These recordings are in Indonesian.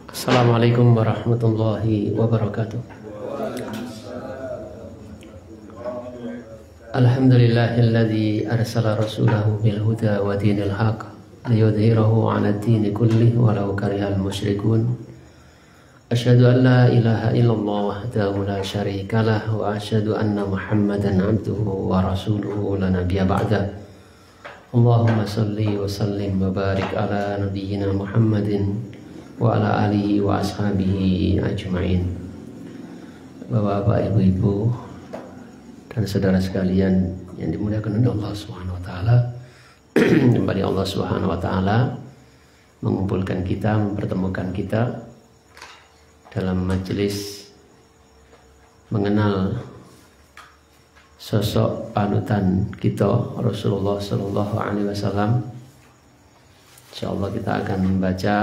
Assalamualaikum warahmatullahi wabarakatuh. Alhamdulillahilladzi arsala rasulahu bil huda wa dinil haq liyudhhirahu 'ala ad-dini kullih walau karihal musyrikun. Asyhadu an la ilaha illallah wahdahu la syarikalah wa asyhadu anna Muhammadan 'abduhu wa rasuluhu la nabiyya ba'da. Allahumma shalli wa sallim wa barik ala nabiyyina Muhammadin wa ala alihi wa ashabihi ajma'in. Bapak-bapak, ibu-ibu dan saudara sekalian yang dimuliakan oleh Allah Subhanahu wa taala. Kembali Allah Subhanahu wa taala mengumpulkan kita, mempertemukan kita dalam majelis mengenal sosok panutan kita Rasulullah sallallahu alaihi wasallam. Insyaallah kita akan membaca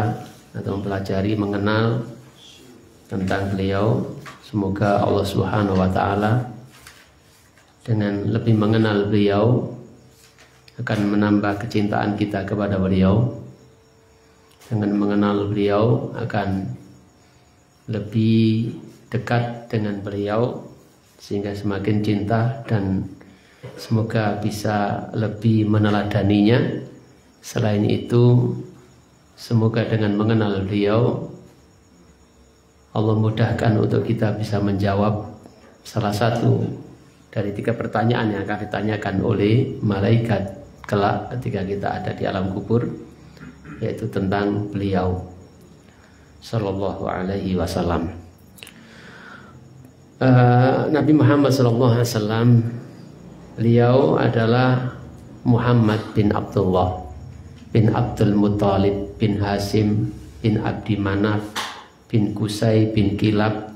atau mempelajari mengenal tentang beliau. Semoga Allah Subhanahu wa taala dengan lebih mengenal beliau akan menambah kecintaan kita kepada beliau. Dengan mengenal beliau akan lebih dekat dengan beliau sehingga semakin cinta, dan semoga bisa lebih meneladaninya. Selain itu, semoga dengan mengenal beliau Allah mudahkan untuk kita bisa menjawab salah satu dari 3 pertanyaan yang akan ditanyakan oleh malaikat kelak ketika kita ada di alam kubur, yaitu tentang beliau sallallahu alaihi wasallam. Nabi Muhammad sallallahu alaihi wasallam, beliau adalah Muhammad bin Abdullah bin Abdul Muttalib bin Hasim bin Abdi Manaf bin Qusay bin Kilab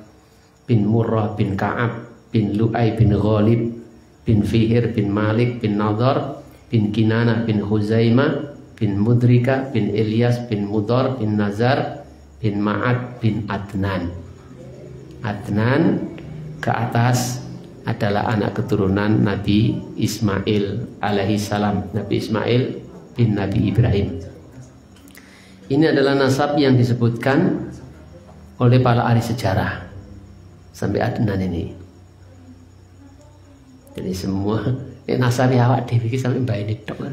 bin Murrah bin Ka'ab bin Lu'ay bin Ghalib bin Fihir bin Malik bin Nadar bin Kinana bin Huzaimah bin Mudrika bin Ilyas bin Mudar bin Nazar bin Ma'ad bin Adnan. Adnan ke atas adalah anak keturunan Nabi Ismail alaihi salam, Nabi Ismail bin Nabi Ibrahim. Ini adalah nasab yang disebutkan oleh para ahli sejarah sampai Adnan ini. Jadi semua nasab awak dhewe iki sampai mbah ini tok.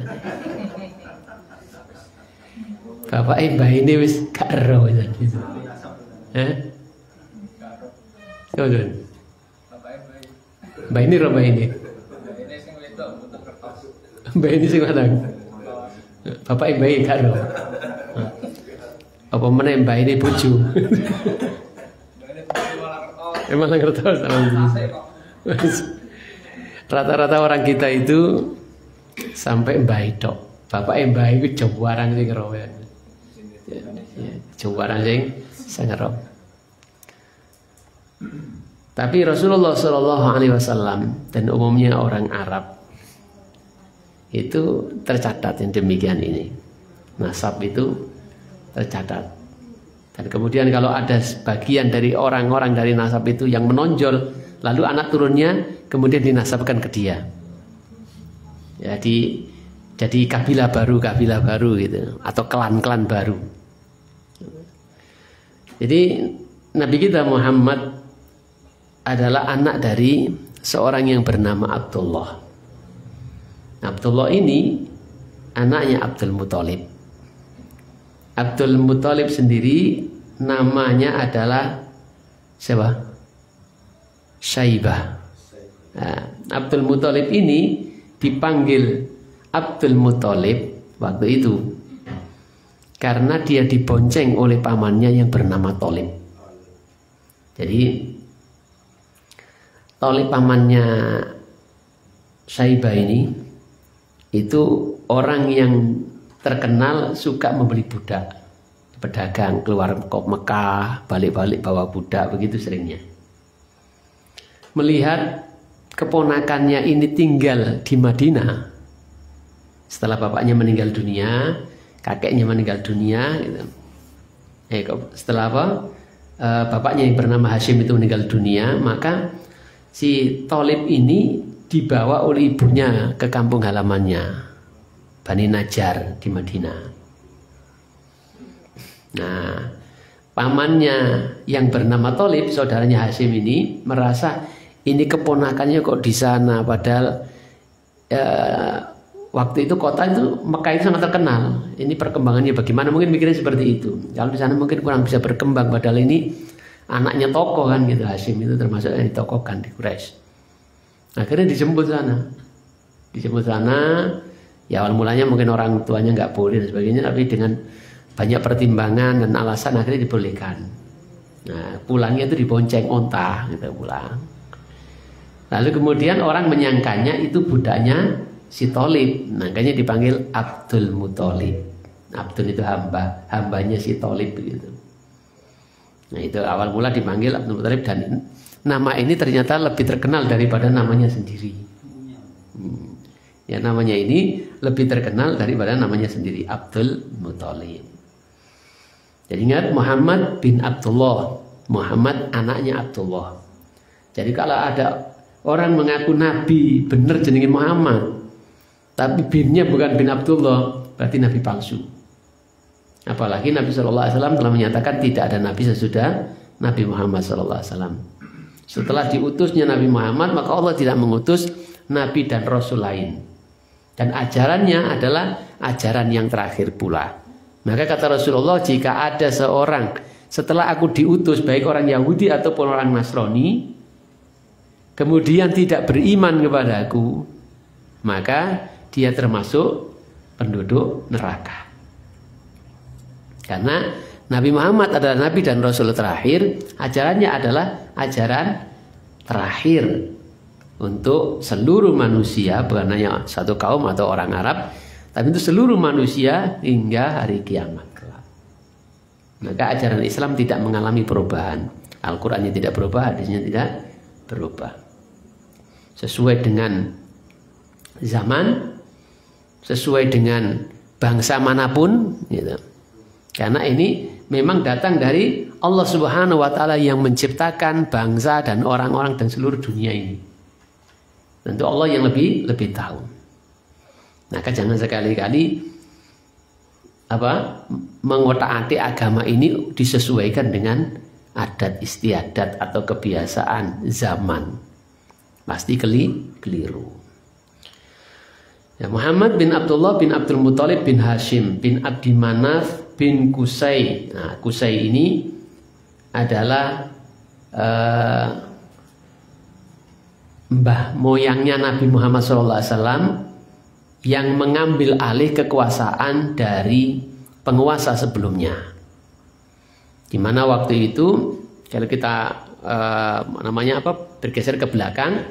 Bapak mbah ini wis gak ero gitu. Soalnya mbah ini mbah ini. Mbah ini sing lanang. Bapak mbah iki gak ero. Apa meneh mbah ini bojo. Emang ngertos. Rata-rata orang kita itu sampai mbah tok. Bapak mbah iku jawaran sing ero. Jawaran sing ero. Tapi Rasulullah sallallahu alaihi wasallam dan umumnya orang Arab itu tercatat yang demikian ini. Nasab itu tercatat. Dan kemudian kalau ada sebagian dari orang-orang dari nasab itu yang menonjol, lalu anak turunnya kemudian dinasabkan ke dia. Jadi kabilah baru gitu, atau klan-klan baru. Jadi Nabi kita Muhammad adalah anak dari seorang yang bernama Abdullah. Abdullah ini anaknya Abdul Muttalib. Abdul Muttalib sendiri namanya adalah siapa? Syaibah. Nah, Abdul Muttalib ini dipanggil Abdul Muttalib waktu itu karena dia dibonceng oleh pamannya yang bernama Thalib. Jadi Thalib pamannya Syaibah ini itu orang yang terkenal suka membeli budak, pedagang keluar ke Mekah, balik-balik bawa budak, begitu seringnya. Melihat keponakannya ini tinggal di Madinah, setelah bapaknya meninggal dunia, kakeknya meninggal dunia, gitu. Setelah bapaknya yang bernama Hashim itu meninggal dunia, maka si Thalib ini dibawa oleh ibunya ke kampung halamannya Bani Najjar di Madinah. Nah, pamannya yang bernama Thalib, saudaranya Hashim ini merasa ini keponakannya kok di sana, padahal waktu itu kota itu Mekah itu sangat terkenal. Ini perkembangannya bagaimana? Mungkin mikirnya seperti itu. Kalau di sana mungkin kurang bisa berkembang, padahal ini anaknya tokoh kan gitu. Hashim itu termasuk yang ditokohkan di Quraisy. Akhirnya dijemput sana. Ya awal mulanya mungkin orang tuanya nggak boleh dan sebagainya, tapi dengan banyak pertimbangan dan alasan akhirnya dibolehkan. Nah, pulangnya itu dibonceng onta gitu pulang. Lalu kemudian orang menyangkanya itu budaknya si Thalib, makanya dipanggil Abdul Muthalib. Abdul itu hambanya si Thalib begitu. Nah, itu awal mula dipanggil Abdul Muthalib, dan nama ini ternyata lebih terkenal daripada namanya sendiri. Ya, namanya ini lebih terkenal daripada namanya sendiri, Abdul Muthalib. Jadi ingat, Muhammad bin Abdullah, Muhammad anaknya Abdullah. Jadi kalau ada orang mengaku nabi bener jenenge Muhammad, tapi binnya bukan bin Abdullah, berarti nabi palsu. Apalagi Nabi SAW telah menyatakan tidak ada nabi sesudah Nabi Muhammad SAW. Setelah diutusnya Nabi Muhammad, maka Allah tidak mengutus nabi dan rasul lain. Dan ajarannya adalah ajaran yang terakhir pula. Maka kata Rasulullah, jika ada seorang setelah aku diutus, baik orang Yahudi ataupun orang Nasrani, kemudian tidak beriman kepada aku, maka dia termasuk penduduk neraka. Karena Nabi Muhammad adalah Nabi dan Rasul terakhir, ajarannya adalah ajaran terakhir untuk seluruh manusia, bukan hanya satu kaum atau orang Arab, tapi itu seluruh manusia hingga hari kiamat. Maka ajaran Islam tidak mengalami perubahan. Al-Qur'annya tidak berubah, hadisnya tidak berubah. Sesuai dengan zaman, sesuai dengan bangsa manapun gitu. Karena ini memang datang dari Allah Subhanahu wa taala yang menciptakan bangsa dan orang-orang dan seluruh dunia ini. Tentu Allah yang lebih tahu. Maka jangan sekali-kali mengotak-atik agama ini disesuaikan dengan adat istiadat atau kebiasaan zaman. Pasti keliru. Ya, Muhammad bin Abdullah bin Abdul Muthalib bin Hashim bin Abdi Manaf bin Qusay. Nah, Qusay ini adalah mbah moyangnya Nabi Muhammad SAW yang mengambil alih kekuasaan dari penguasa sebelumnya. Di mana waktu itu kalau kita bergeser ke belakang,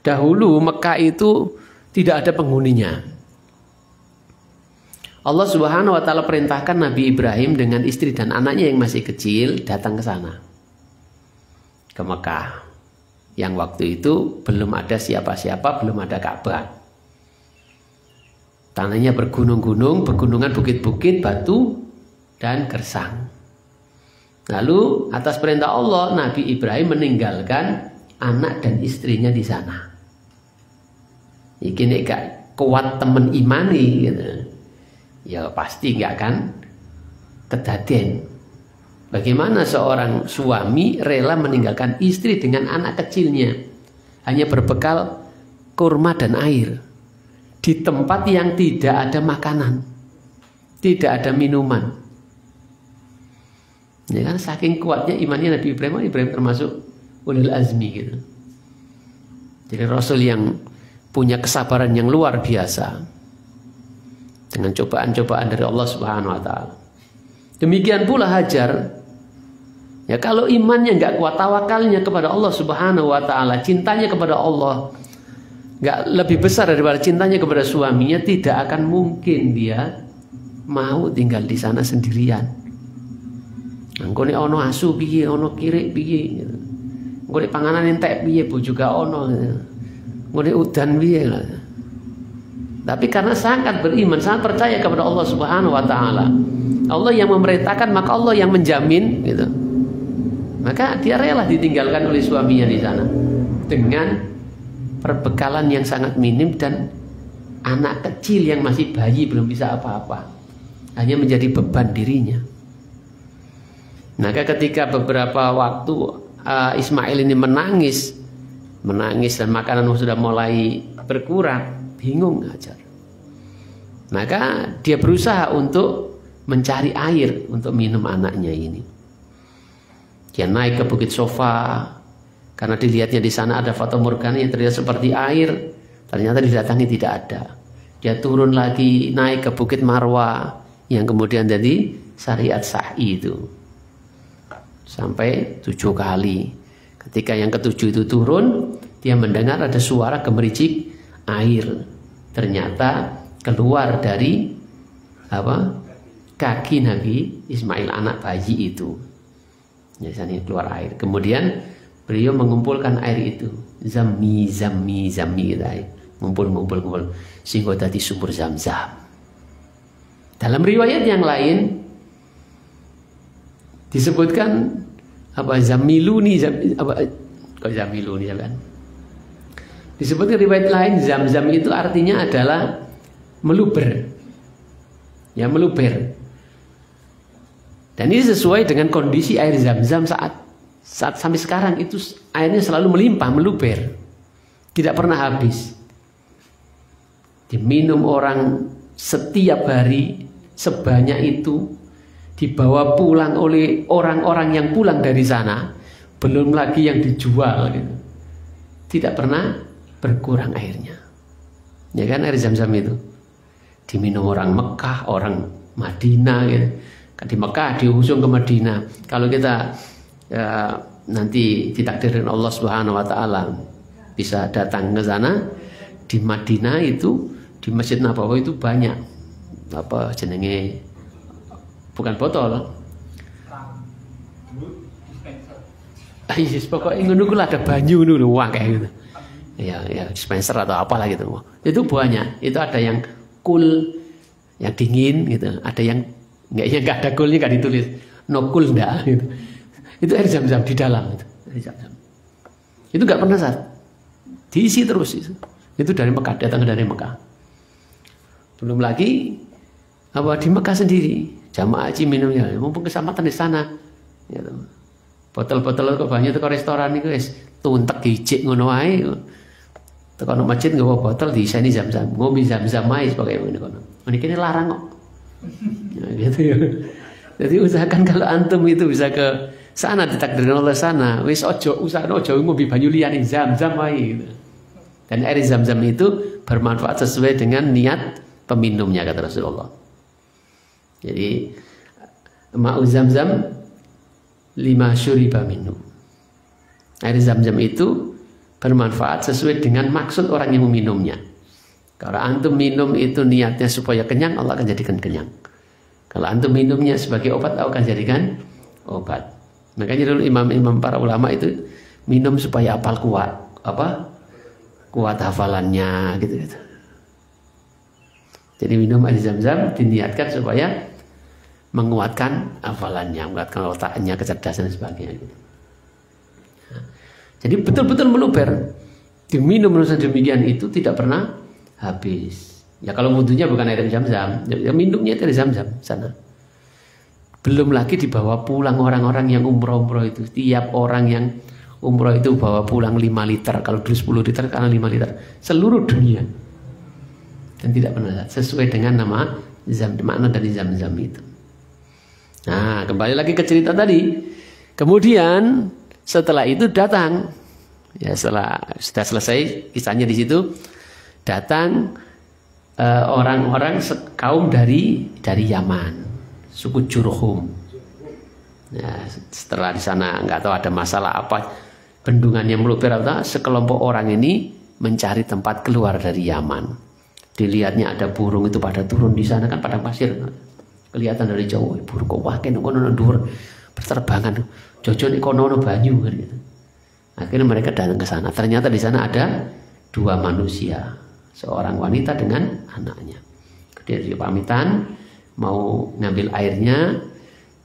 dahulu Mekah itu tidak ada penghuninya. Allah Subhanahu wa taala perintahkan Nabi Ibrahim dengan istri dan anaknya yang masih kecil datang ke sana, ke Mekah, yang waktu itu belum ada siapa-siapa, belum ada Ka'bah. Tanahnya bergunung-gunung, pegunungan, bukit-bukit, batu, dan gersang. Lalu atas perintah Allah, Nabi Ibrahim meninggalkan anak dan istrinya di sana. Iki nek gak kuat temen imani gitu, ya pasti gak akan kedaden. Bagaimana seorang suami rela meninggalkan istri dengan anak kecilnya hanya berbekal kurma dan air di tempat yang tidak ada makanan, tidak ada minuman. Ya kan, saking kuatnya imannya Nabi Ibrahim. Ibrahim termasuk ulul azmi gitu. Jadi Rasul yang punya kesabaran yang luar biasa dengan cobaan-cobaan dari Allah Subhanahu wa taala. Demikian pula Hajar. Ya, kalau imannya nggak kuat, tawakalnya kepada Allah Subhanahu wa taala, cintanya kepada Allah nggak lebih besar daripada cintanya kepada suaminya, tidak akan mungkin dia mau tinggal di sana sendirian. Nggone ono asu piye, ono kirik piye, nggone panganan entek piye, bojo gak ono, nggone udan piye. Tapi karena sangat beriman, sangat percaya kepada Allah Subhanahu wa taala, Allah yang memerintahkan, maka Allah yang menjamin gitu. Maka dia rela ditinggalkan oleh suaminya di sana dengan perbekalan yang sangat minim dan anak kecil yang masih bayi belum bisa apa-apa, hanya menjadi beban dirinya. Maka ketika beberapa waktu Ismail ini menangis dan makanan sudah mulai berkurang, bingung Hajar. Maka dia berusaha untuk mencari air untuk minum anaknya ini. Dia naik ke Bukit Sofa karena dilihatnya di sana ada fatamorgana yang terlihat seperti air. Ternyata didatangi tidak ada. Dia turun lagi naik ke Bukit Marwa yang kemudian jadi syariat sa'i itu. Sampai 7 kali. Ketika yang ke-7 itu turun, dia mendengar ada suara gemericik air. Ternyata keluar dari kaki Nabi Ismail, anak bayi itu. Biasanya keluar air. Kemudian beliau mengumpulkan air itu. Zammi gitu air. Ngumpul sehingga tadi sumur Zam-Zam. Dalam riwayat yang lain disebutkan Zamiluni kan? Disebutkan riwayat lain Zam-Zam itu artinya adalah meluber. Ya, meluber. Dan ini sesuai dengan kondisi air Zam-Zam saat sampai sekarang itu airnya selalu melimpah, meluber. Tidak pernah habis. Diminum orang setiap hari sebanyak itu, dibawa pulang oleh orang-orang yang pulang dari sana, belum lagi yang dijual gitu. Tidak pernah berkurang airnya. Ya kan, air Zam-Zam itu diminum orang Mekah, orang Madinah gitu. Di Mekah diusung ke Madinah. Kalau kita nanti ditakdirin Allah Subhanahu wa taala bisa datang ke sana, di Madinah itu di Masjid Nabawi itu banyak jenenge, bukan botol. Pokoknya ngono ada banyu ngono wah kayak gitu. Ya dispenser atau apalah gitu. Itu banyak. Itu ada yang cool, yang dingin gitu. Ada yang enggak ada coolnya, enggak ditulis. No cool enggak gitu. Itu air Zam-Zam di dalam itu. Air Zam-Zam. Itu enggak pernah diisi terus itu. Itu dari Mekah, datang dari Mekah. Belum lagi di Mekah sendiri jamaah haji minumnya, mumpung keselamatan di sana. Gitu. Botol-botol kok banyak teko restoran niku wis tuntek hijik ngono wae. Teko nang masjid nggawa botol diiseni Zam-Zam, ngombe Zam-Zam ae pokoke ngene kono. Niki larang kok. Nah, gitu ya. Jadi usahakan kalau antum itu bisa ke sana, ditakdirin Allah sana, wis ojo usahakan ojo ngombe banyu liyane Zam-Zam ae gitu. Dan air Zam-Zam itu bermanfaat sesuai dengan niat peminumnya kata Rasulullah. Jadi ma'u Zam-Zam lima syuriba minum. Air Zam-Zam itu bermanfaat sesuai dengan maksud orang yang meminumnya. Kalau antum minum itu niatnya supaya kenyang, Allah akan jadikan kenyang. Kalau antum minumnya sebagai obat, Allah akan jadikan obat. Makanya dulu imam-imam para ulama itu minum supaya apal kuat, kuat hafalannya gitu. Jadi minum air Zam-Zam diniatkan supaya menguatkan hafalannya, menguatkan otaknya, kecerdasan dan sebagainya. Jadi betul-betul meluber. Diminum demikian itu tidak pernah habis. Ya kalau wudhunya bukan air Zam-Zam, ya minumnya dari Zam-Zam sana. Belum lagi dibawa pulang orang-orang yang umroh itu. Tiap orang yang umroh itu bawa pulang 5 liter. Kalau dulu 10 liter karena 5 liter. Seluruh dunia. Dan tidak pernah sesuai dengan makna dari Zam-Zam itu. Nah, kembali lagi ke cerita tadi. Kemudian setelah itu datang, ya setelah sudah selesai kisahnya di situ, datang orang-orang kaum dari Yaman, suku Jurhum. Ya, setelah di sana nggak tahu ada masalah apa, bendungan yang meluber atau sekelompok orang ini mencari tempat keluar dari Yaman. Dilihatnya ada burung itu pada turun di sana kan padang pasir. Kelihatan dari jauh burung kok wah kene kono dhuwur berterbangan. Jojo nek kono banyu kan gitu. Akhirnya mereka datang ke sana. Ternyata di sana ada 2 manusia, seorang wanita dengan anaknya. Dia pamitan mau ngambil airnya,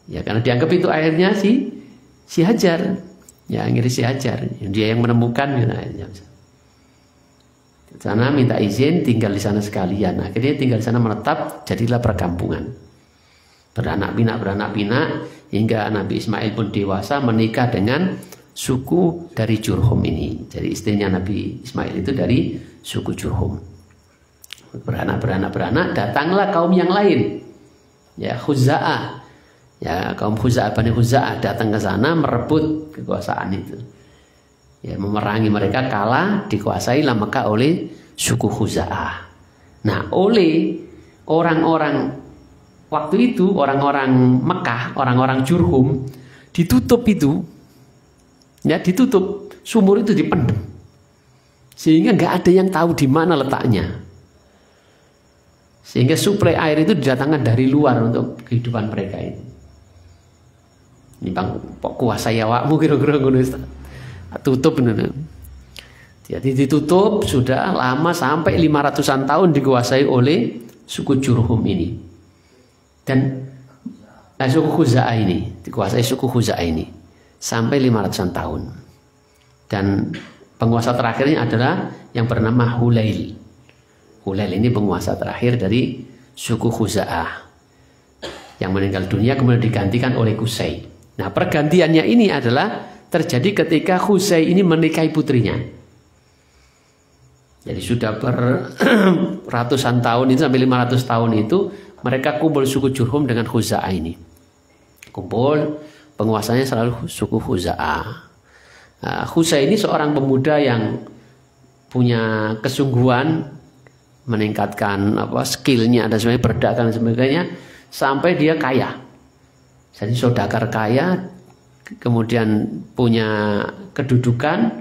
ya karena dianggap itu airnya si Hajar. Ya ngiris si Hajar. Dia yang menemukan gitu airnya. Sana minta izin tinggal di sana sekalian. Akhirnya tinggal di sana menetap, jadilah perkampungan. beranak pinak hingga Nabi Ismail pun dewasa menikah dengan suku dari Jurhum ini. Jadi istrinya Nabi Ismail itu dari suku Jurhum. Beranak, datanglah kaum yang lain. Ya, Khuza'ah. Ya, kaum Khuza'ah, Bani Khuza'ah datang ke sana merebut kekuasaan itu. Ya, memerangi mereka, kalah, dikuasailah Mekah oleh suku Khuza'ah. Nah, oleh orang-orang waktu itu, orang-orang Mekah, orang-orang Jurhum, ditutup itu. Ya, ditutup, sumur itu dipendam. Sehingga nggak ada yang tahu di mana letaknya. Sehingga suplai air itu didatangkan dari luar untuk kehidupan mereka ini. Ini bang, pok kuasa awakmu kira-kira ngono tutup ini. Jadi ditutup sudah lama sampai 500-an tahun dikuasai oleh suku Jurhum ini. Dan suku Khuza'ah ini dikuasai suku Khuza'ah ini sampai 500-an tahun. Dan penguasa terakhirnya adalah yang bernama Hulail. Hulail ini penguasa terakhir dari suku Khuza'ah yang meninggal dunia kemudian digantikan oleh Qusay. Nah, pergantiannya ini adalah terjadi ketika Qusay ini menikahi putrinya. Jadi sudah ratusan tahun itu sampai 500 tahun itu mereka kumpul suku Jurhum dengan Khuza'ah ini. Kumpul, penguasanya selalu suku Khuza'ah. Nah, Qusay ini seorang pemuda yang punya kesungguhan, meningkatkan skillnya dan sebagainya, berdagang dan sebagainya, sampai dia kaya. Jadi saudagar kaya, kemudian punya kedudukan,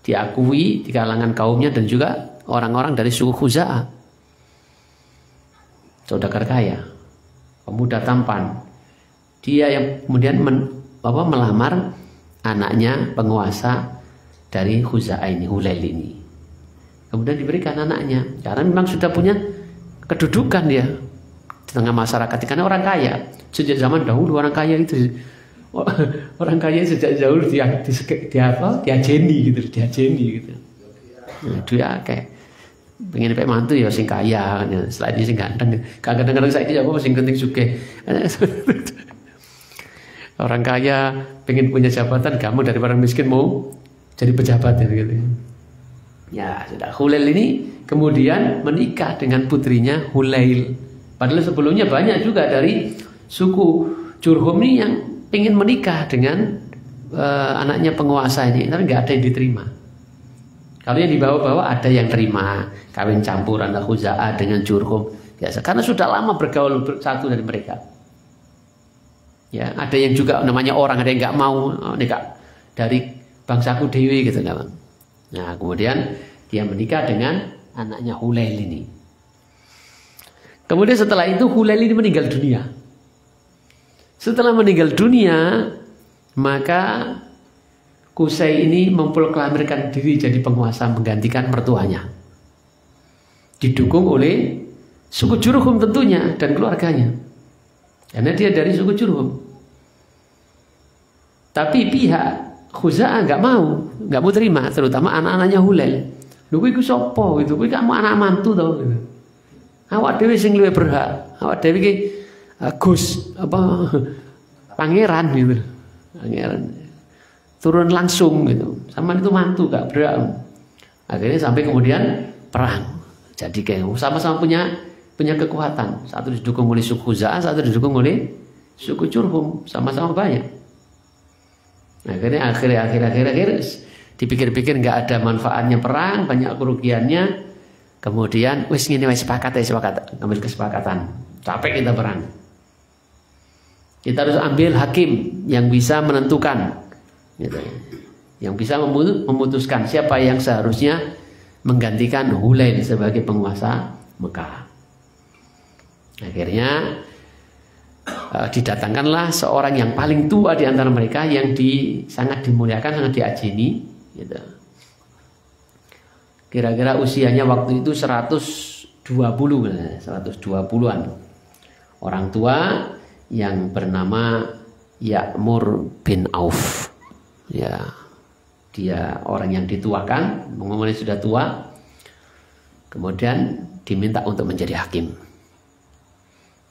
diakui di kalangan kaumnya dan juga orang-orang dari suku Khuza'ah. Saudagar kaya, pemuda tampan. Dia yang kemudian melamar anaknya penguasa dari Khuza'ah ini, Hulail ini. Kemudian diberikan anaknya karena memang sudah punya kedudukan dia di tengah masyarakat karena orang kaya. Sejak zaman dahulu orang kaya itu sejak dahulu diajeni gitu. Nah, dia kayak pengen pengen mantu ya sing kaya, selain ini sing ganteng. Kadang-kadang saya ini apa sing penting suke. Orang kaya pengen punya jabatan, kamu dari orang miskin mau jadi pejabat gitu. Ya, sudah Hulail ini kemudian menikah dengan putrinya Hulail. Padahal sebelumnya banyak juga dari suku Jurhum ini yang ingin menikah dengan anaknya penguasa ini, tapi nggak ada yang diterima. Kalau yang dibawa-bawa ada yang terima, kawin campuran Khuza'ah dengan Jurhum. Ya, karena sudah lama bergaul bersatu dari mereka. Ya, ada yang juga namanya orang, ada yang nggak mau nikah dari bangsaku dewi gitu kan. Nah, kemudian dia menikah dengan anaknya Hulail ini. Kemudian setelah itu Hulail ini meninggal dunia. Setelah meninggal dunia, maka Qusay ini memproklamirkan diri jadi penguasa menggantikan mertuanya. Didukung oleh suku Jurhum tentunya dan keluarganya. Karena dia dari suku Jurhum. Tapi pihak Khuza'ah nggak mau terima, terutama anak-anaknya Hulail. Lho kuwi ku sapa gitu? Kuwi kamu anak mantu tau gitu. Awak dhewe sing luwih berhak. Awak dhewe iki Gus pangeran gitu. Pangeran. Turun langsung gitu. Sama itu mantu gak berhak. Akhirnya sampai kemudian perang. Jadi kayak sama-sama punya kekuatan. Satu didukung oleh suku Khuza'ah, satu didukung oleh suku Jurhum, sama-sama banyak. Akhirnya dipikir-pikir nggak ada manfaatnya perang, banyak kerugiannya. Kemudian wis sepakat, ambil kesepakatan. Capek kita perang. Kita harus ambil hakim yang bisa menentukan, gitu. Yang bisa memutuskan siapa yang seharusnya menggantikan Hulail sebagai penguasa Mekah. Akhirnya didatangkanlah seorang yang paling tua di antara mereka yang sangat dimuliakan, sangat diajeni, gitu. Kira-kira usianya waktu itu 120-an. Orang tua yang bernama Ya'mur bin Auf. Ya, dia orang yang dituakan, ngomongnya sudah tua. Kemudian diminta untuk menjadi hakim.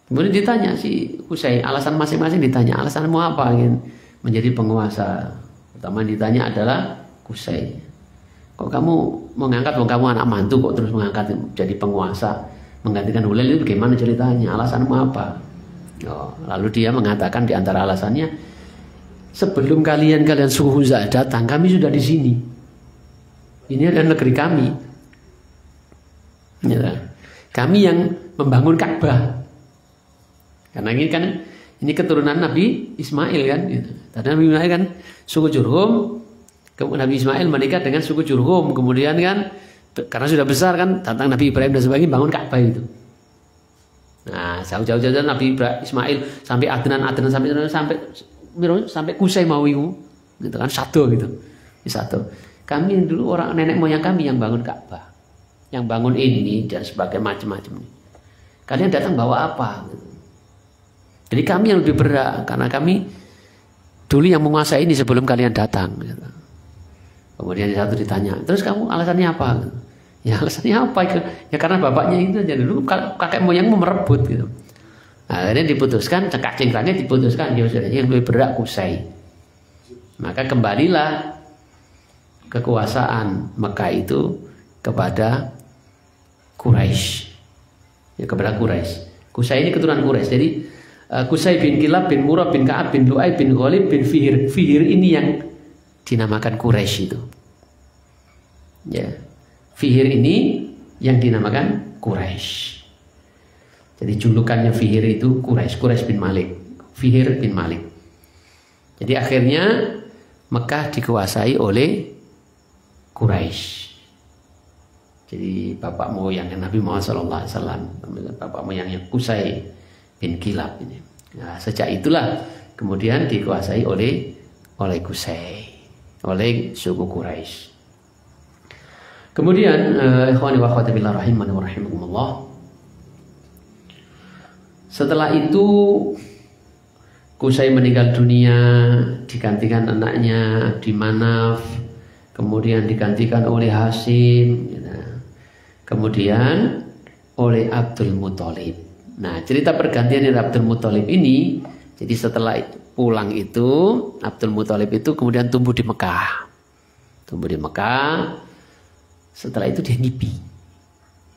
Kemudian ditanya si Qusay, alasan masing-masing ditanya, alasanmu apa ingin menjadi penguasa? Pertama yang ditanya adalah Qusay, kok kamu mengangkat, kamu anak mantu kok terus mengangkat jadi penguasa, menggantikan Hulail, itu bagaimana ceritanya? Alasanmu apa? Oh, lalu dia mengatakan di antara alasannya, sebelum kalian suku Khuza'ah datang, kami sudah di sini. Ini adalah negeri kami. Ya, kami yang membangun Ka'bah. Karena ini keturunan Nabi Ismail kan. Tadi Nabi Ismail kan suku Jurhum. Nabi Ismail menikah dengan suku Jurhum. Kemudian kan karena sudah besar kan, datang Nabi Ibrahim dan sebagainya bangun Ka'bah itu. Nah, jauh-jauh Nabi Ismail sampai Adnan sampai Qusay mau itu, gitu kan, satu gitu. Satu. Kami dulu orang nenek moyang kami yang bangun Ka'bah, yang bangun ini dan sebagainya macam-macam. Kalian datang bawa apa? Gitu. Jadi kami yang lebih berat karena kami dulu yang menguasai ini sebelum kalian datang. Gitu. Kemudian satu ditanya, terus kamu alasannya apa? Gitu. Ya alasannya apa? Ya karena bapaknya itu aja dulu kakek moyangmu merebut gitu. Nah, akhirnya diputuskan, cengkak-cengkaknya diputuskan, ya sudah yang lebih berat Qusay. Maka kembalilah kekuasaan Mekah itu kepada Quraisy. Ya kepada Quraisy. Qusay ini keturunan Quraisy. Jadi Qusay bin Kilab bin Murrah bin Ka'ab bin Lu'ay bin Ghalib bin Fihir. Fihir ini yang dinamakan Quraisy itu. Ya. Fihir ini yang dinamakan Quraisy. Jadi julukannya Fihir itu Quraisy bin Malik. Fihir bin Malik. Jadi akhirnya Mekah dikuasai oleh Quraisy. Jadi bapak moyang Nabi Muhammad SAW, bapak moyangnya Qusay bin Kilab ini. Nah, sejak itulah kemudian dikuasai oleh Qusay, oleh suku Quraisy. Kemudian ikhwani wa akhwati fillah rahimani wa rahimakumullah. Setelah itu Qusay meninggal dunia, digantikan anaknya Abdimanaf, kemudian digantikan oleh Hasim, kemudian oleh Abdul Muthalib. Nah, cerita pergantian dari Abdul Muthalib ini, jadi setelah pulang itu Abdul Muthalib itu kemudian tumbuh di Mekah. Tumbuh di Mekah. Setelah itu dia mimpi.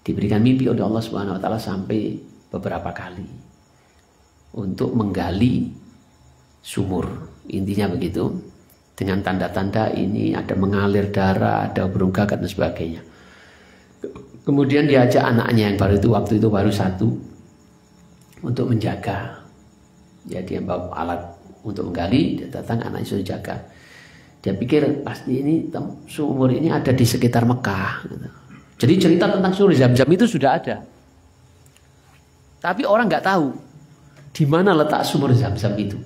Diberikan mimpi oleh Allah Subhanahu wa taala sampai beberapa kali untuk menggali sumur. Intinya begitu. Dengan tanda-tanda ini ada mengalir darah, ada burung gagak dan sebagainya. Kemudian diajak anaknya yang waktu itu baru satu untuk menjaga. Ya, dia bawa alat untuk menggali, dia datang anaknya sudah jaga. Dia pikir pasti ini sumur ini ada di sekitar Mekah. Jadi cerita tentang sumur Zam-Zam itu sudah ada. Tapi orang nggak tahu di mana letak sumur Zam-Zam itu.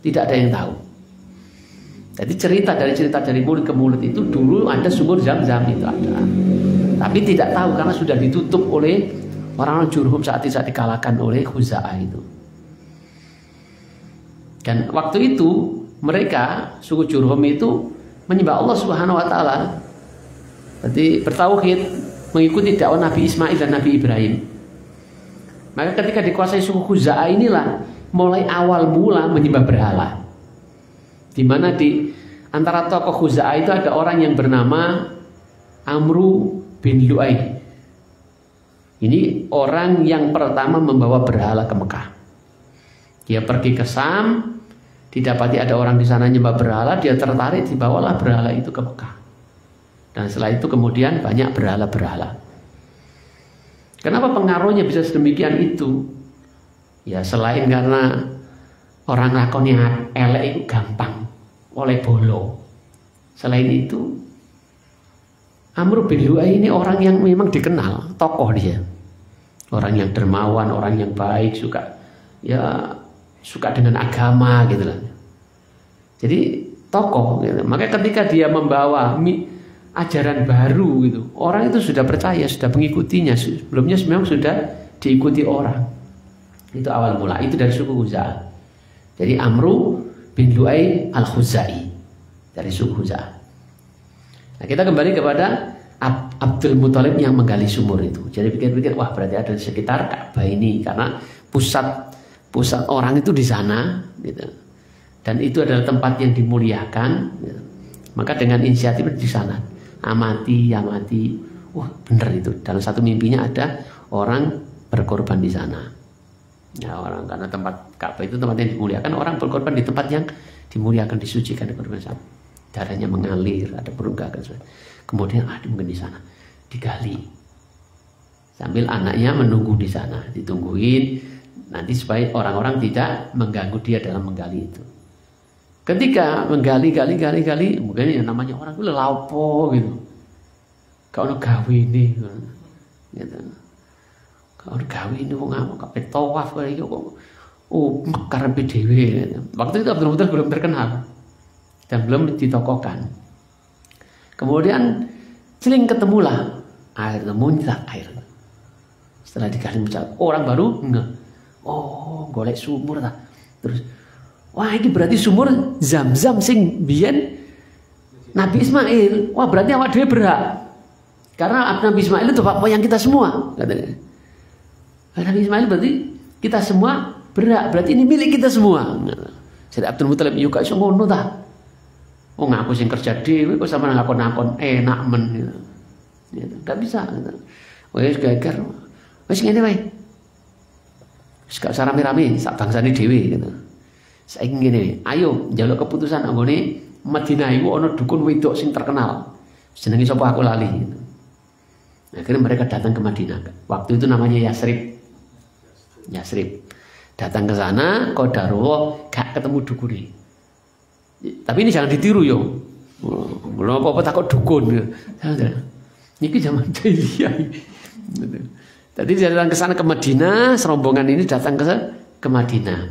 Tidak ada yang tahu. Jadi cerita dari mulut ke mulut itu dulu ada sumur Zam-Zam itu ada. Tapi tidak tahu karena sudah ditutup oleh orang-orang Jurhum saat dikalahkan oleh Khuza'ah itu. Dan waktu itu mereka suku Jurhum itu menyembah Allah Subhanahu wa taala. Jadi bertauhid, mengikuti dakwah Nabi Ismail dan Nabi Ibrahim. Maka ketika dikuasai suku Khuza'ah inilah mulai awal mula menyembah berhala. Di mana di antara tokoh Khuza'ah itu ada orang yang bernama Amru bin Lu'ay. Ini orang yang pertama membawa berhala ke Mekah. Dia pergi ke Sam, didapati ada orang di sana nyembah berhala, dia tertarik, dibawalah berhala itu ke Mekah. Dan setelah itu kemudian banyak berhala-berhala. Kenapa pengaruhnya bisa sedemikian itu? Ya selain karena orang lakonnya elek itu gampang oleh bolo. Selain itu Amr bin Lu'ay ini orang yang memang dikenal, tokoh dia. Orang yang dermawan, orang yang baik, suka dengan agama gitu lah. Jadi tokoh gitu. Maka ketika dia membawa ajaran baru gitu, orang itu sudah percaya, sudah mengikutinya. Sebelumnya memang sudah diikuti orang. Itu awal mula, itu dari suku Khuza'ah. Jadi Amru bin Lu'ay al-Khuzai dari suku Khuza'ah. Nah, kita kembali kepada Abdul Muthalib yang menggali sumur itu. Jadi pikir-pikir, wah berarti ada di sekitar Ka'bah ini, karena pusat orang itu di sana, gitu. Dan itu adalah tempat yang dimuliakan, gitu. Maka dengan inisiatif di sana, amati, wah bener itu. Dalam satu mimpinya ada orang berkorban di sana. Ya orang, karena tempat Ka'bah itu tempat yang dimuliakan, orang berkorban di tempat yang dimuliakan, disucikan, dikorban sana. Darahnya mengalir, ada perunggakan. Kemudian mungkin di sana digali. Sambil anaknya menunggu di sana, ditungguin nanti supaya orang-orang tidak mengganggu dia dalam menggali itu. Ketika menggali, mungkin yang namanya orang itu lelapo gitu. Kau nak gawe ini, gitu. Kau nak gawe ini, kau nggak kape tawaf kayak gitu. Oh, mekar PDW. Gitu. Waktu itu betul-betul belum terkenal dan belum ditokohkan. Kemudian seling ketemulah air, muncrat air. Setelah digali muncrat, orang baru nggak. Oh, golek sumur tak. Terus, wah ini berarti sumur Zam-Zam sing biyen Nabi Ismail. Wah berarti awak dhewe berhak. Karena Nabi Ismail itu bapak moyang kita semua, katanya. Nabi Ismail berarti kita semua berhak. Berarti ini milik kita semua. Jadi Abdul Muthalib juga iso ngono ta. Oh ngaku sing kerja dhewe kok sampean ngakon-ngakon enak men gitu. Gitu. Enggak bisa gitu. Wis geger. Wis ngene wae. Wis gak usah rame-rame sak bangsane dhewe gitu. Saiki ngene, ayo njaluk keputusan anggone Madinah iku ana dukun wedok sing terkenal. Jenenge sapa aku lali gitu. Akhirnya mereka datang ke Madinah. Waktu itu namanya Yasrib. Datang ke sana, qadarullah gak ketemu dukune. Tapi ini jangan ditiru yo. Belum apa-apa takut dukun. Ini zaman jahiliyah. Tadi dia datang ke sana ke Madinah, serombongan ini datang ke Madinah.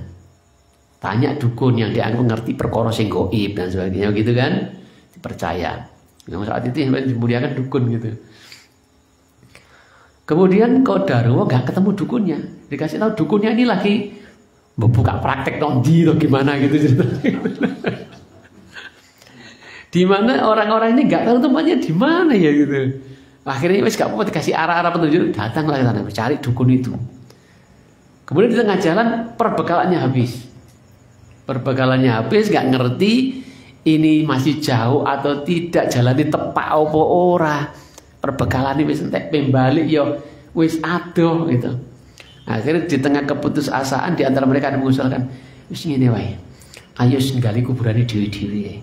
Tanya dukun yang dianggap mengerti perkara sing gaib dan sebagainya gitu kan. Dipercaya. Yang saat itu yang dimuliakan dukun gitu. Kemudian qadarullah enggak ketemu dukunnya. Dikasih tahu dukunnya ini lagi buka praktek nondi atau gimana gitu ceritanya. Di mana orang-orang ini enggak tahu tempatnya di mana ya gitu. Akhirnya wes gak apa-apa dikasih arah-arah petunjuk, datanglah ke sana mencari dukun itu. Kemudian di tengah jalan perbekalannya habis, gak ngerti ini masih jauh atau tidak, jalan di tepak apa ora. Perbekalan ini wis entek pembalik yo wis adoh gitu. Akhirnya di tengah keputusasaan di antara mereka ada mengusulkan, wis ngene wae. Ayo gali kuburane dhewe-dhewe.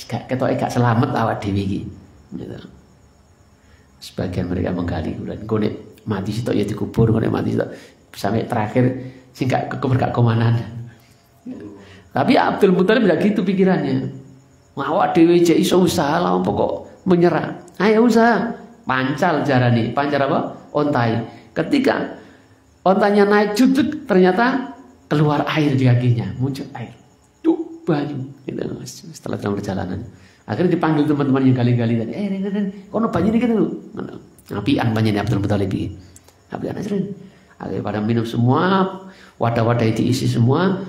Gak ketoke gak selamat awak dhewe iki. Gitu. Sebagian mereka menggali kuburan. Kone mati sitok ya dikubur, kone mati sitok sampai terakhir sing gak kekubur gak komanan. Tapi Abdul Muthalib tidak gitu pikirannya. Awak dhewe jek iso usaha lah pokok menyerah. Ayo usaha. Pancal jarane. Pancal apa? Ontai. Ketika ontanya naik juduk ternyata keluar air di kakinya, muncul air. Tuh banyu. Gitu. Setelah dalam perjalanan. Akhirnya dipanggil teman-teman yang gali-gali tadi. Kono banyu ini kan lu. Apian banyu Abdul Muthalib iki. Apian aja. Akhirnya pada minum semua, wadah-wadah itu isi semua.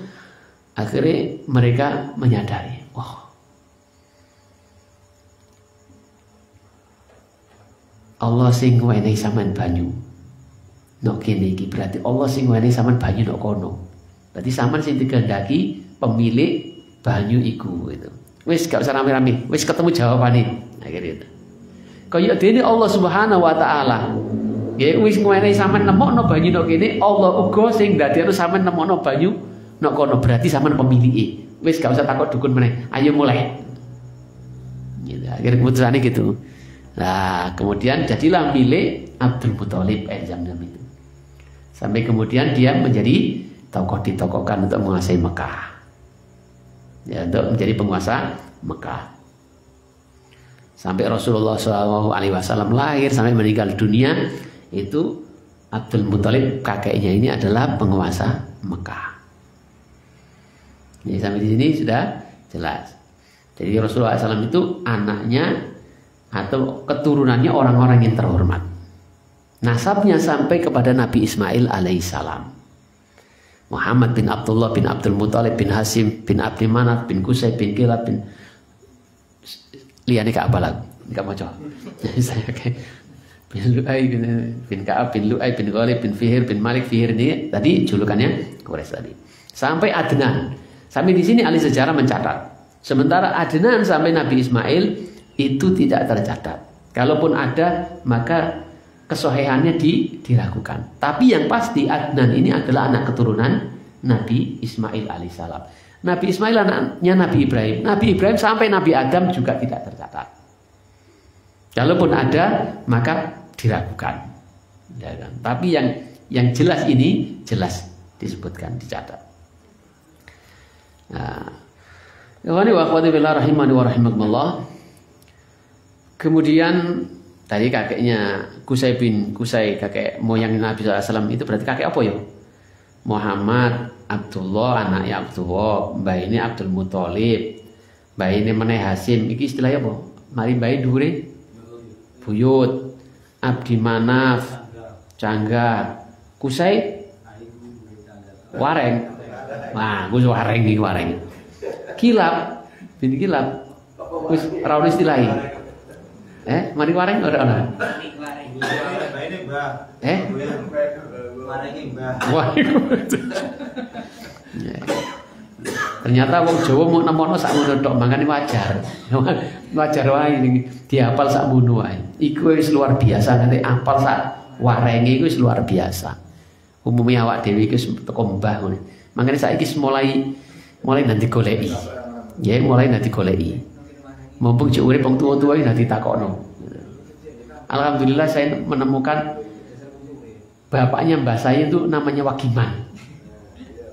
Akhirnya mereka menyadari, Allah sing wenehi sampean banyu. Nok kene iki berarti Allah sing wenehi sampean banyu nok kono. Berarti sampean sing digandaki pemilik banyu iku gitu. Wis gak usah rame-rame, wis ketemu jawabane. Akhirnya itu. Kaya dene Allah Subhanahu wa taala. Nggih wis ngwenehi sampean nemokno banyu nok kene, Allah uga sing ndadekno sampean nemokno banyu nok kono. Berarti sampean pemilike. Wis gak usah takut dukun meneh. Ayo mulai. Gitu. Akhirnya keputusannya gitu. Nah, kemudian jadilah milik Abdul Muthalib Zam-Zam itu. Sampai kemudian dia menjadi tokoh ditokohkan untuk menguasai Mekah. Ya, untuk menjadi penguasa Mekah. Sampai Rasulullah SAW lahir sampai meninggal dunia itu Abdul Muthalib kakeknya ini adalah penguasa Mekah. Jadi sampai di sini sudah jelas. Jadi Rasulullah SAW itu anaknya atau keturunannya orang-orang yang terhormat. Nasabnya sampai kepada Nabi Ismail alaihissalam. Muhammad bin Abdullah bin Abdul Muthalib bin Hasim bin Abdi Manaf bin Qusay bin Kilab bin liyane gak apal aku, gak maca. Saya bin Lu'ay bin Ka'ab bin Lu'ay bin Ghalib bin Fihr bin Malik. Fihr ini tadi julukannya Quraisy tadi. Sampai Adnan. Sampai di sini ahli sejarah mencatat. Sementara Adnan sampai Nabi Ismail itu tidak tercatat. Kalaupun ada maka kesohihannya diragukan. Tapi yang pasti Adnan ini adalah anak keturunan Nabi Ismail alaihissalam. Nabi Ismail anaknya Nabi Ibrahim. Nabi Ibrahim sampai Nabi Adam juga tidak tercatat. Kalaupun ada maka diragukan. Ya kan? Tapi yang jelas ini jelas disebutkan, dicatat. Nah, kemudian tadi kakeknya Qusay bin Qusay, kakek moyang Nabi SAW itu berarti kakek apa ya? Muhammad, Abdullah, anaknya Abdullah, mbah ini Abdul Muthalib, mbah ini meneh Hasim. Iki istilahnya apa? Mari mbah dure buyut, Abdi Manaf, Cangga, Qusay, Wareng. Wah, gue wareng nih wareng. Kilap, bin Kilap. Wis ra ono istilahe. Mari wareng ora. Ternyata wong Jawa mau nemono sak ngono tok, mangane wajar. Wajar wae dihafal sak ngono wae. Iku wis luar biasa, nanti apal sak warenge iku wis luar biasa. Umumnya awak dhewe iku teko mbah ngono. Mangane saiki mulai nanti goleki. Ya, mulai nanti goleki. Mumpung cek urip wong tuwa-tuwa iki nanti takokno. Alhamdulillah saya menemukan bapaknya mbah saya itu namanya Wagiman.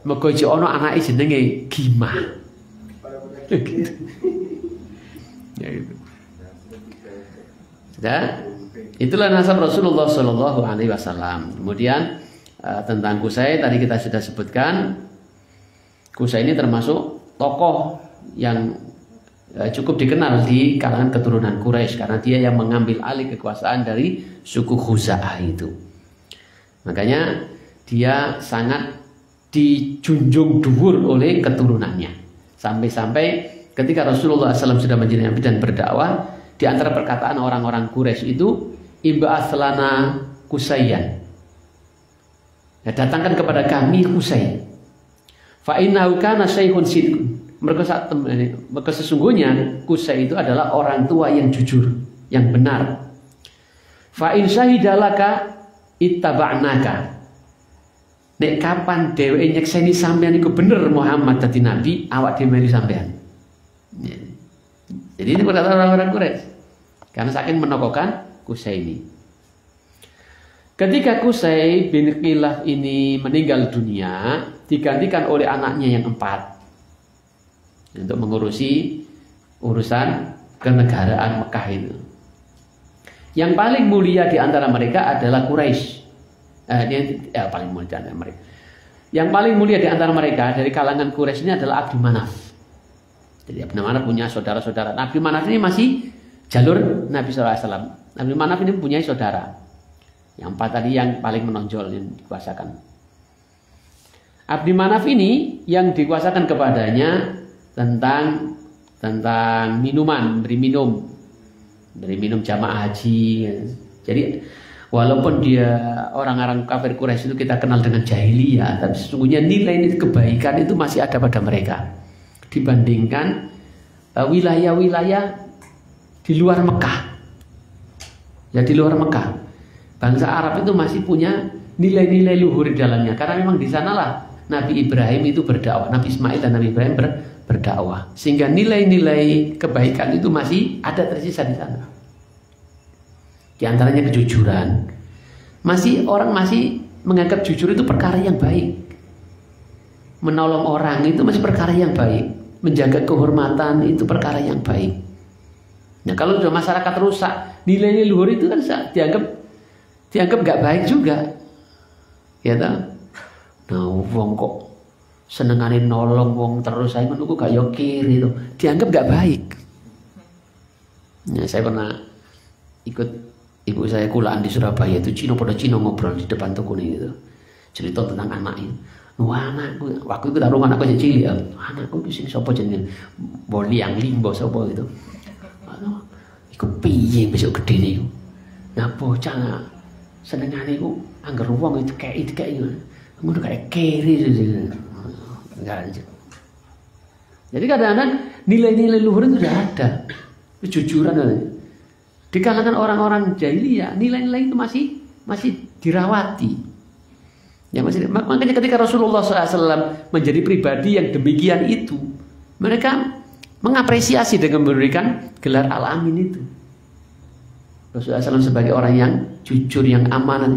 Mergo cek ono anake jenenge Gimah. Ya itu. Sudah? Itulah nasab Rasulullah Shallallahu Alaihi Wasallam. Kemudian tentang Qusay tadi kita sudah sebutkan. Qusay ini termasuk tokoh yang cukup dikenal di kalangan keturunan Quraisy karena dia yang mengambil alih kekuasaan dari suku Khuza'ah itu. Makanya dia sangat dijunjung dhuwur oleh keturunannya. Sampai-sampai ketika Rasulullah SAW sudah menjadi nabi dan berdakwah, di antara perkataan orang-orang Quraisy itu Ib'ats lana Qusayyan. Ya, datangkan kepada kami Qusay. Fa innahu kana syaikhun sidq. Mereka sesungguhnya Qusay itu adalah orang tua yang jujur, yang benar. Fa in syahidalaka ittaba'naka. Nek kapan dheweke nyekseni sampean iku bener Muhammad dadi nabi, awak dhewe melu sampean. Ya. Jadi ini perkataan orang-orang Quraisy. Karena saking menokohkan Qusay ini. Ketika Qusay bin Kilab ini meninggal dunia, digantikan oleh anaknya yang 4 untuk mengurusi urusan kenegaraan Mekah itu. Yang paling mulia di antara mereka adalah Quraisy. Paling mulia di antara mereka. Yang paling mulia di antara mereka dari kalangan Quraisy ini adalah Abdi Manaf. Jadi Abdi Manaf punya saudara-saudara. Abdi Manaf ini masih jalur Nabi SAW. Abdi Manaf ini mempunyai saudara. Yang 4 tadi yang paling menonjol yang dikuasakan. Abdi Manaf ini yang dikuasakan kepadanya tentang minuman, beri minum jamaah haji. Jadi walaupun dia orang-orang kafir Quraisy itu kita kenal dengan jahiliyah, tapi sesungguhnya nilai kebaikan itu masih ada pada mereka dibandingkan wilayah-wilayah di luar Mekah. Ya di luar Mekah. Bangsa Arab itu masih punya nilai-nilai luhur di dalamnya karena memang di sanalah Nabi Ibrahim itu berdakwah, Nabi Ismail dan Nabi Ibrahim berdakwah, sehingga nilai-nilai kebaikan itu masih ada tersisa di sana. Di antaranya kejujuran. Orang masih menganggap jujur itu perkara yang baik. Menolong orang itu masih perkara yang baik. Menjaga kehormatan itu perkara yang baik. Nah, kalau sudah masyarakat rusak, nilai-nilai luhur itu kan dianggap nggak baik juga, ya tak? Nah, wong kok senengane nolong wong terus, saya menunggu gak yokir itu, dianggap nggak baik. Nah, saya pernah ikut ibu saya kulaan di Surabaya itu Cino ngobrol di depan toko nih gitu, cerita tentang anaknya. Wah, anakku, waktu itu taruh anakku aja cilik, anakku di sini sopo jenenge, boliang limbo sopo gitu. Iku piye besok gede nih. Nah bocah senengane iku anggar wong itu kayak ngono kayak keri enggak. Jadi kadang-kadang nilai-nilai luhur itu sudah ada, kejujuran. Di kalangan orang-orang jahiliyah nilai-nilai itu masih dirawati. Ya makanya ketika Rasulullah SAW menjadi pribadi yang demikian itu, mereka mengapresiasi dengan memberikan gelar Al-Amin itu. Rasulullah SAW sebagai orang yang jujur, yang amanah,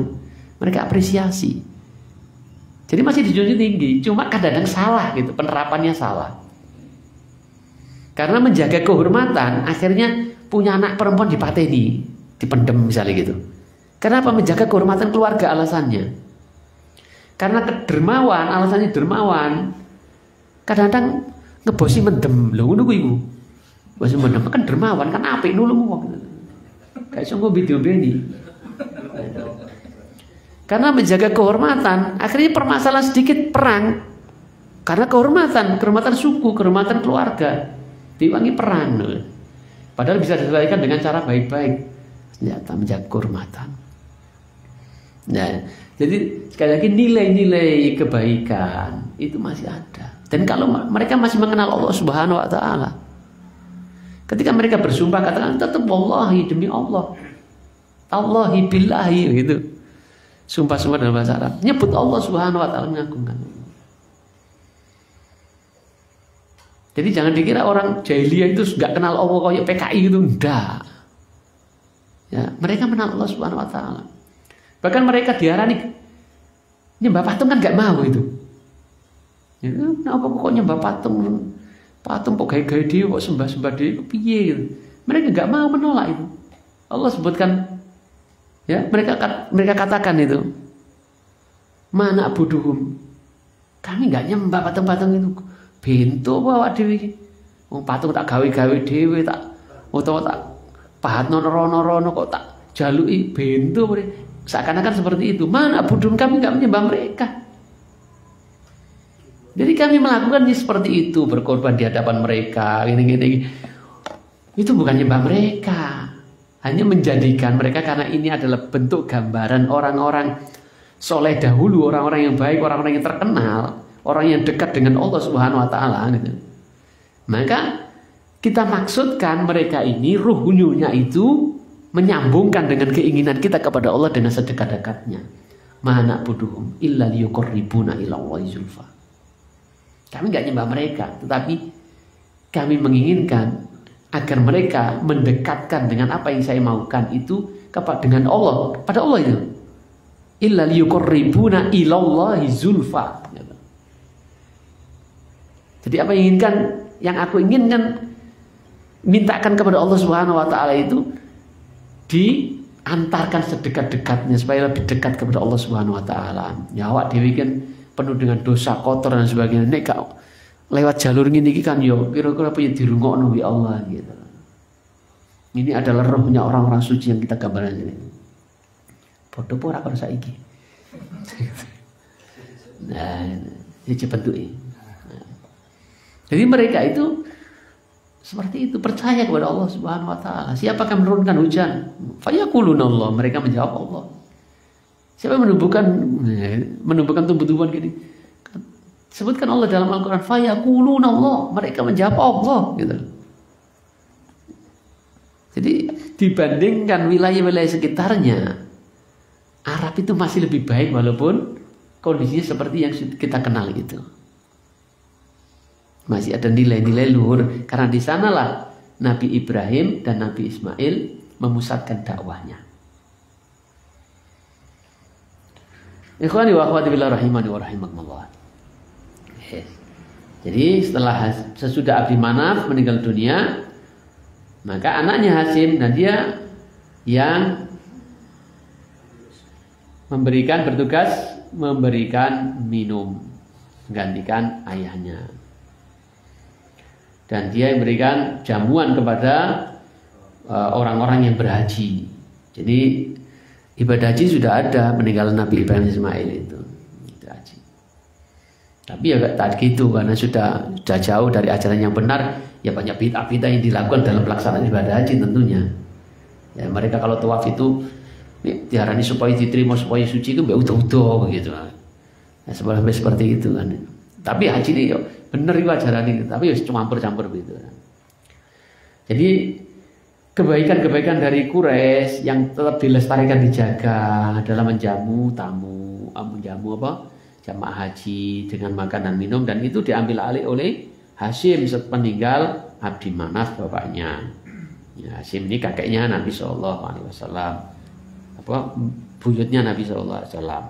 mereka apresiasi. Jadi masih dijunjung tinggi, cuma kadang-kadang salah gitu, penerapannya salah. Karena menjaga kehormatan, akhirnya punya anak perempuan dipateni, dipendem misalnya gitu. Kenapa? Menjaga kehormatan keluarga alasannya. Karena kedermawan, alasannya dermawan. Kadang-kadang ngebosi mendem, lho ngono kuwi iku. Bosi mendem kan dermawan, kan apik nulung wong. Kayak sungguh video ini. Karena menjaga kehormatan, akhirnya permasalahan sedikit perang. Karena kehormatan suku, kehormatan keluarga, diwangi perang. Padahal bisa diselesaikan dengan cara baik-baik. Ternyata menjaga kehormatan. Nah, jadi sekali lagi nilai-nilai kebaikan itu masih ada. Dan kalau mereka masih mengenal Allah Subhanahu wa taala, ketika mereka bersumpah katakan tetap wallahi, demi Allah, Allahi billahi gitu. Sumpah-sumpah dalam bahasa Arab, nyebut Allah Subhanahu wa taala, mengagungkan. Jadi jangan dikira orang jahiliyah itu nggak kenal Allah kayak PKI gitu, enggak. Ya, mereka mengenal Allah Subhanahu wa taala. Bahkan mereka diarani nyembah patung kan nggak mau itu. Ya, kenapa kok nyembah patung? Patung kok gaya-gaya dia, kok sembah-sembah dia, piye gitu. Mereka nggak mau menolak itu. Allah sebutkan, ya mereka katakan itu, mana buduhum, kami nggak nyembah patung-patung itu. Bento bawa dewi, patung tak gawe-gawe dewi, tak utawa tak pahat rono-rono kok tak jalui bento. Seakan-akan seperti itu. Mana buduhum, kami nggak menyembah mereka. Jadi kami melakukannya seperti itu, berkorban di hadapan mereka, gini-gini. Itu bukan nyembah mereka, hanya menjadikan mereka, karena ini adalah bentuk gambaran orang-orang soleh dahulu, orang-orang yang baik, orang-orang yang terkenal, orang yang dekat dengan Allah Subhanahu wa taala gitu. Maka kita maksudkan mereka ini ruhnya itu menyambungkan dengan keinginan kita kepada Allah dengan sedekat-dekatnya. Mana buduhum illa liyuqarribuna ila Allahi zulfa. Kami nggak nyembah mereka, tetapi kami menginginkan agar mereka mendekatkan dengan apa yang saya maukan itu dengan Allah, pada Allah itu. Illa liyuqarribuna ila Allahi zulfa. Jadi apa yang aku inginkan, mintakan kepada Allah Subhanahu wa taala itu diantarkan sedekat-dekatnya supaya lebih dekat kepada Allah Subhanahu wa taala. Ya awak dhewe kan penuh dengan dosa, kotor dan sebagainya. Nek gak lewat jalur ini kan yo kira-kira apa yang dirungokno ya Allah gitu. Ini adalah rohnya orang-orang suci yang kita gambarkan ini. Bodoh ora karo saiki. Nah, iki bentuke. Jadi mereka itu seperti itu, percaya kepada Allah Subhanahu wa taala. Siapa akan menurunkan hujan? Fayaquluna Allah, mereka menjawab Allah. Siapa yang menumbuhkan tumbuh-tumbuhan gini? Sebutkan Allah dalam Al-Quran, fayaquluna Allah, mereka menjawab Allah gitu. Jadi dibandingkan wilayah-wilayah sekitarnya, Arab itu masih lebih baik walaupun kondisinya seperti yang kita kenal itu. Masih ada nilai-nilai luhur, karena di sanalah Nabi Ibrahim dan Nabi Ismail memusatkan dakwahnya. Ikhwani wa akhwati billah rahimani wa rahimakumullah. Jadi sesudah Abdi Manaf meninggal dunia, maka anaknya Hasim dan dia yang bertugas memberikan minum, menggantikan ayahnya. Dan dia yang berikan jamuan kepada orang-orang yang berhaji. Jadi ibadah haji sudah ada meninggal Nabi Ibrahim Ismail itu. Haji. Tapi ya tak gitu, karena sudah jauh dari ajaran yang benar. Ya banyak bid'ah-bid'ah yang dilakukan dalam pelaksanaan ibadah haji tentunya. Ya, mereka kalau tawaf itu diarani supaya diterima, supaya suci itu mbak utuh-utuh begitu. Ya, seperti itu kan. Tapi haji ini yo bener itu ajaran ini, tapi cuma campur-campur begitu. Jadi kebaikan-kebaikan dari Quraisy yang tetap dilestarikan, dijaga dalam menjamu tamu, menjamu jamaah haji dengan makanan minum, dan itu diambil alih oleh Hashim sepeninggal Abdi Manaf bapaknya. Ya, Hashim ini kakeknya Nabi Shallallahu Alaihi Wasallam, buyutnya Nabi Shallallahu Alaihi Wasallam.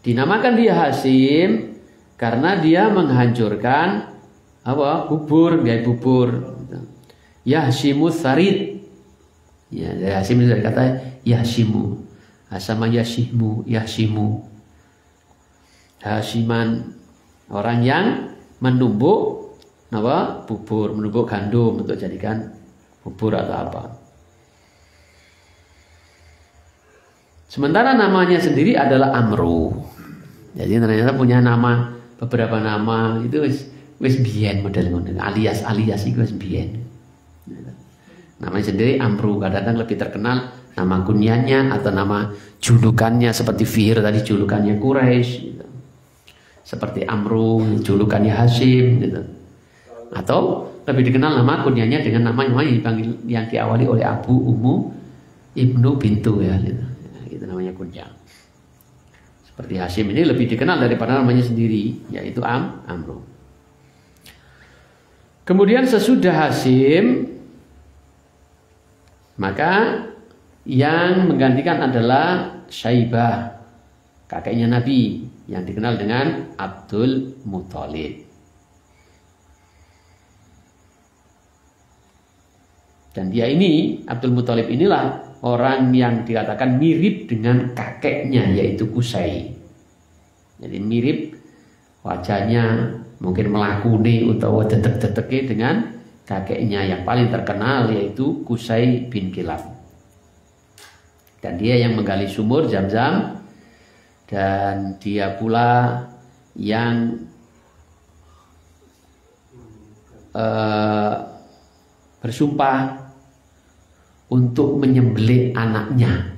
Dinamakan dia Hashim karena dia menghancurkan bubur, gaya bubur. Yahshimu Sarid. Ya, Hashim itu dari kata Yahshimu. Sama Yahshimu, Yahshimu. Hashiman, orang yang menumbuk bubur, menumbuk gandum untuk jadikan bubur atau apa. Sementara namanya sendiri adalah Amru. Jadi ternyata punya nama, beberapa nama itu wis biyen model alias itu wis biyen. Namanya sendiri Amru, kadang-kadang lebih terkenal nama kunyahnya atau nama julukannya, seperti Fihr tadi julukannya Quraisy gitu. Seperti Amru julukannya Hashim gitu. Atau lebih dikenal nama kunyahnya dengan nama yang diawali oleh Abu Ummu Ibnu Bintu ya gitu. Itu namanya kunyah. Seperti Hashim ini lebih dikenal daripada namanya sendiri, yaitu Amru. Kemudian sesudah Hashim, maka yang menggantikan adalah Syaibah, kakeknya Nabi, yang dikenal dengan Abdul Muthalib. Dan dia ini, Abdul Muthalib inilah orang yang dikatakan mirip dengan kakeknya, yaitu Qusay. Jadi mirip wajahnya, mungkin melakuni utawa detek-deteke dengan kakeknya yang paling terkenal, yaitu Qusay bin Kilab. Dan dia yang menggali sumur Zam-Zam, dan dia pula yang bersumpah untuk menyembelih anaknya.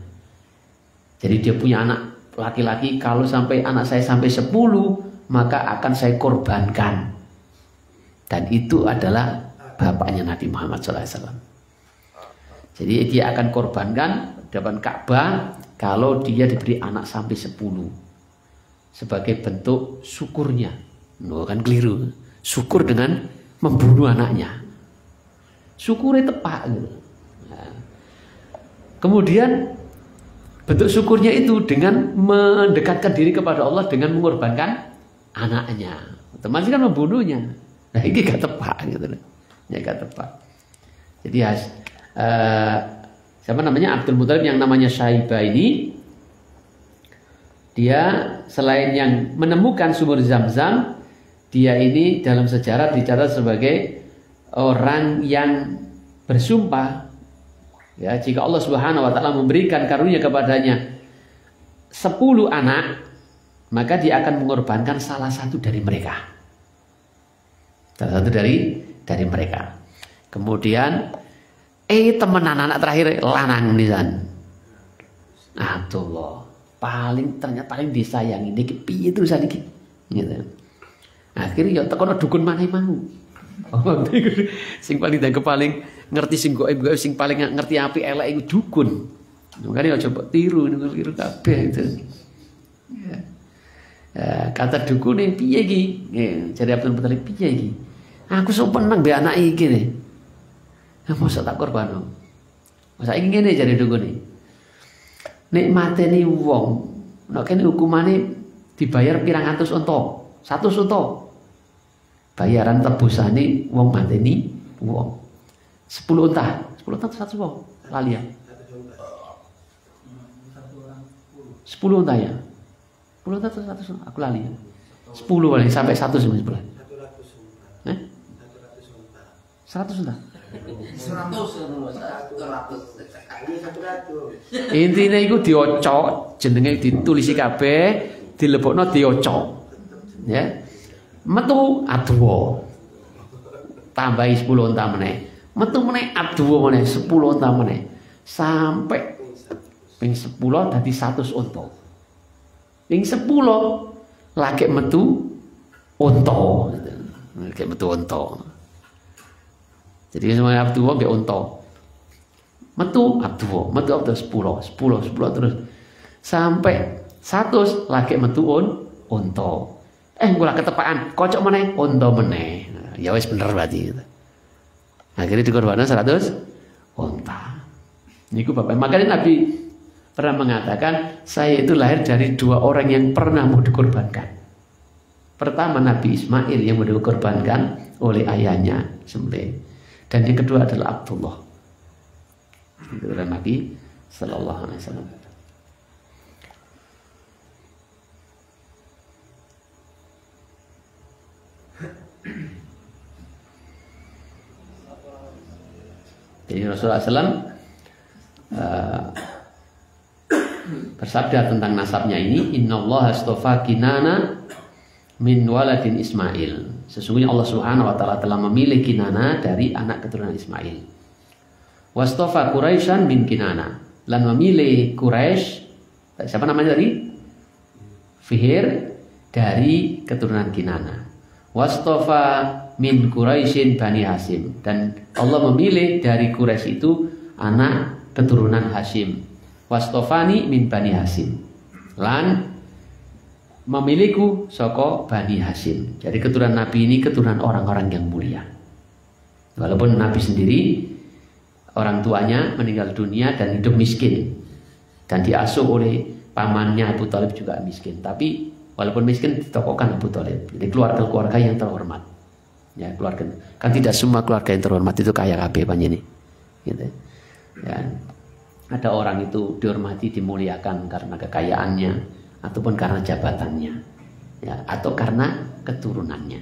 Jadi dia punya anak laki-laki, kalau sampai anak saya sampai 10, maka akan saya korbankan. Dan itu adalah bapaknya Nabi Muhammad SAW. Jadi dia akan korbankan depan Ka'bah kalau dia diberi anak sampai 10, sebagai bentuk syukurnya. Kan keliru. Syukur dengan membunuh anaknya. Syukurnya tepat gitu. Nah, kemudian bentuk syukurnya itu dengan mendekatkan diri kepada Allah dengan mengorbankan anaknya. Otomatis kan membunuhnya. Nah ini gak tepat gitu. Ya gak tepat. Jadi siapa namanya Abdul Muthalib yang namanya Syaibah ini, dia selain yang menemukan sumur Zam-Zam, dia ini dalam sejarah dicatat sebagai orang yang bersumpah, ya, jika Allah Subhanahu wa taala memberikan karunia kepadanya 10 anak, maka dia akan mengorbankan salah satu dari mereka. Salah satu dari mereka. Kemudian temenan anak terakhir lanang nisan. Abdullah ternyata paling disayangi niki piye terusan iki gitu. Akhirnya ya tekono dukun maneh mau. Sing paling paling ngerti sing goib sing paling ngerti api elek iku dukun. Makanya coba tiru kabeh itu. Ya. Kata dukun piye iki? Jadi Abdul Muthalib piye iki? Aku sok peneng mbek anak iki ne. Masa tak korban. Masa iki ngene jare dukun iki. Nek mateni wong, nek kene hukumane dibayar pirang atus unta? 100 unta. Bayaran tebusane wong mateni wong. 10 unta. 10 unta 100 wong. Lali ya. 10 unta ya. 10 unta 100 aku lali ya. 10 paling sampai 100 sebelah. 100 unta. 100. Intinya itu diocok, jenenge ditulisi kabeh, dilebokno diocok. Ya. Metu adwa. Tambahi 10 unta meneh. Metu meneh adwa meneh 10 unta meneh. Sampai Ping 10 dadi 100 unta. Ping 10 lagi metu unta. Lagi metu unta. Jadi semuanya Abdullah mbek unta. Metu Abdullah 10 terus sampai 100 lagi metu unta. Gula ketepaan, kocok meneh unta meneh. Ya wis bener berarti. Akhirnya dikorbankan 100 unta. Niku Bapak. Makanya Nabi pernah mengatakan, saya itu lahir dari 2 orang yang pernah mau dikorbankan. Pertama Nabi Ismail yang mau dikorbankan oleh ayahnya sembelih. Dan yang kedua adalah Abdullah. Itu adalah Nabi Sallallahu Alaihi Wasallam. Jadi Rasulullah SAW bersabda tentang nasabnya ini, Innallaha astafa Kinana min waladin Ismail. Sesungguhnya Allah Subhanahu wa taala telah memilih Kinana dari anak keturunan Ismail. Wastafa Quraisyan min Kinana, dan memilih Quraisy, siapa namanya tadi? Fihir, dari keturunan Kinana. Wastafa min Quraisyin Bani Hasim, dan Allah memilih dari Quraisy itu anak keturunan Hashim. Wastofani min Bani Hasim, lan memilihku saka Bani Hasim. Jadi keturunan Nabi ini keturunan orang-orang yang mulia. Walaupun Nabi sendiri orang tuanya meninggal dunia dan hidup miskin, dan diasuh oleh pamannya Abu Thalib juga miskin. Tapi walaupun miskin ditokohkan Abu Thalib. Jadi keluarga yang terhormat. Ya, keluarga kan tidak semua keluarga yang terhormat itu kaya kabeh panjenengan. Gitu. Ya. Ada orang itu dihormati, dimuliakan karena kekayaannya ataupun karena jabatannya. Ya, atau karena keturunannya.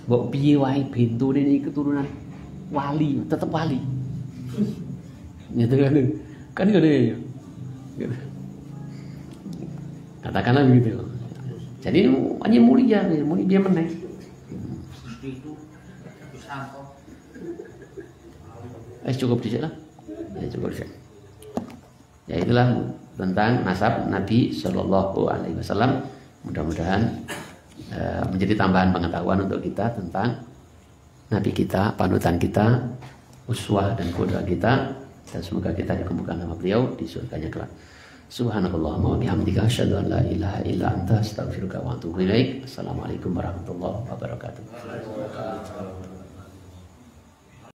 Mbok piye wae bentune ini keturunan wali, tetap wali. Gitu kan. Kan gede. Gitu. Katakanlah begitu. Jadi hanya mulia dia menang. Cukup di lah. Ya cukup di. Ya itulah tentang nasab Nabi Shallallahu Alaihi Wasallam. Mudah-mudahan menjadi tambahan pengetahuan untuk kita tentang Nabi kita, panutan kita, uswah dan qudwah kita, dan semoga kita dikumpulkan sama beliau di surganya kelak. Subhanallahumma wa bihamdika asyhadu an la ilaha illa anta astaghfiruka wa atubu ilaik. Assalamualaikum warahmatullahi wabarakatuh.